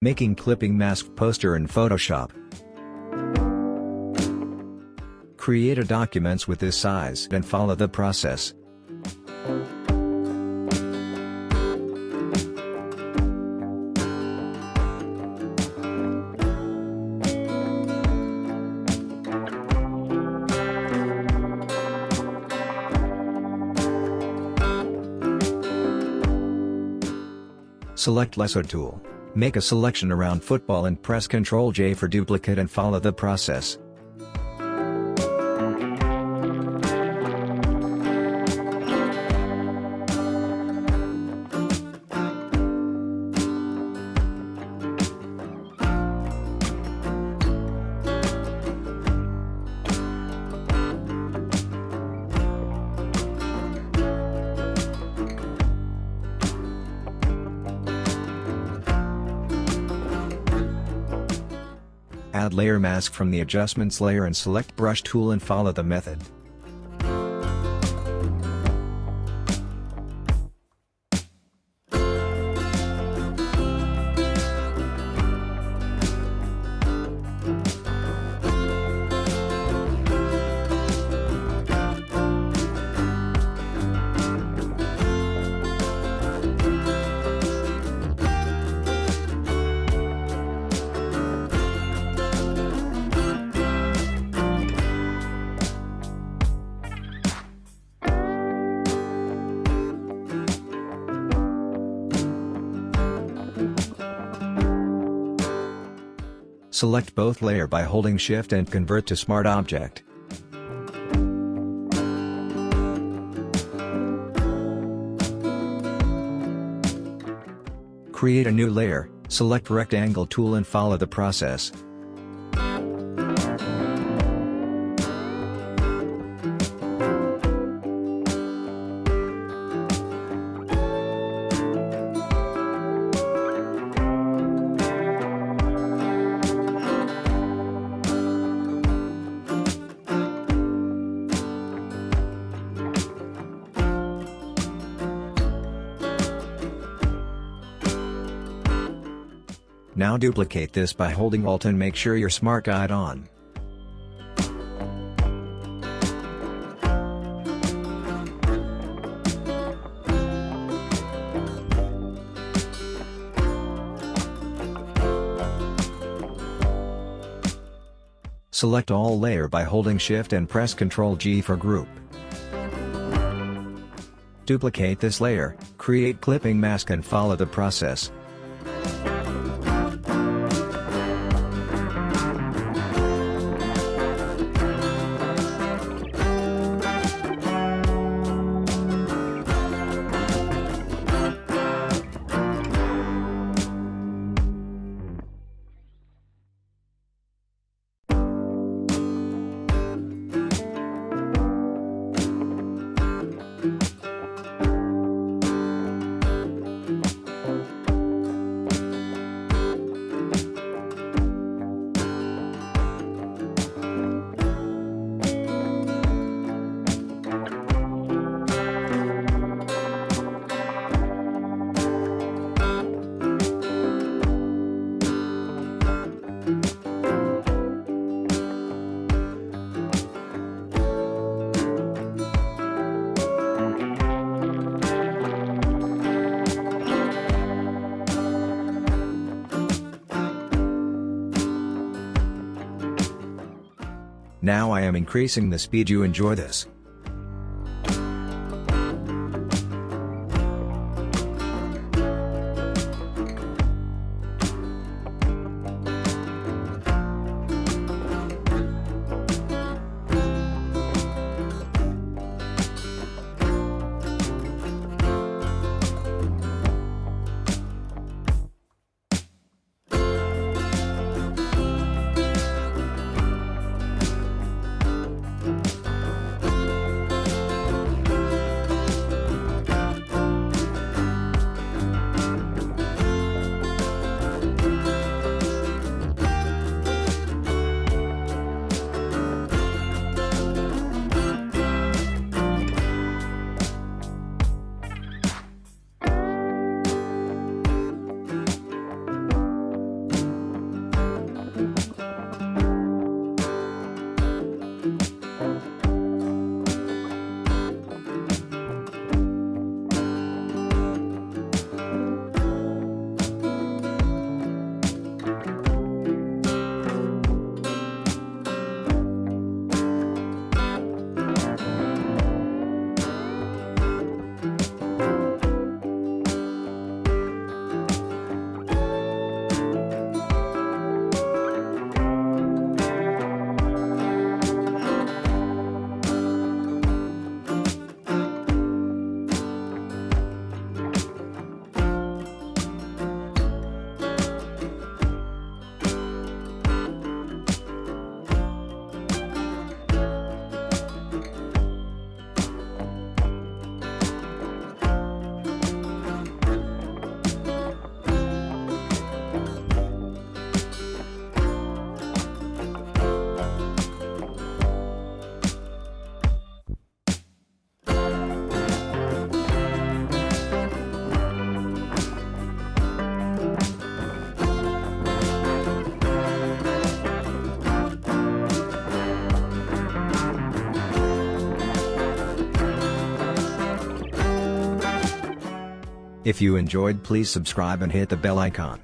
Making clipping mask poster in Photoshop. Create a documents with this size and follow the process. Select Lasso tool. Make a selection around football and press Ctrl J for duplicate and follow the process. Add layer mask from the adjustments layer and select brush tool and follow the method. Select both layer by holding Shift and convert to Smart Object. Create a new layer, select Rectangle tool and follow the process. Now duplicate this by holding Alt and make sure your Smart Guide on. Select all layer by holding Shift and press Ctrl G for group. Duplicate this layer, create clipping mask and follow the process. Now I am increasing the speed. You enjoy this. If you enjoyed, please subscribe and hit the bell icon.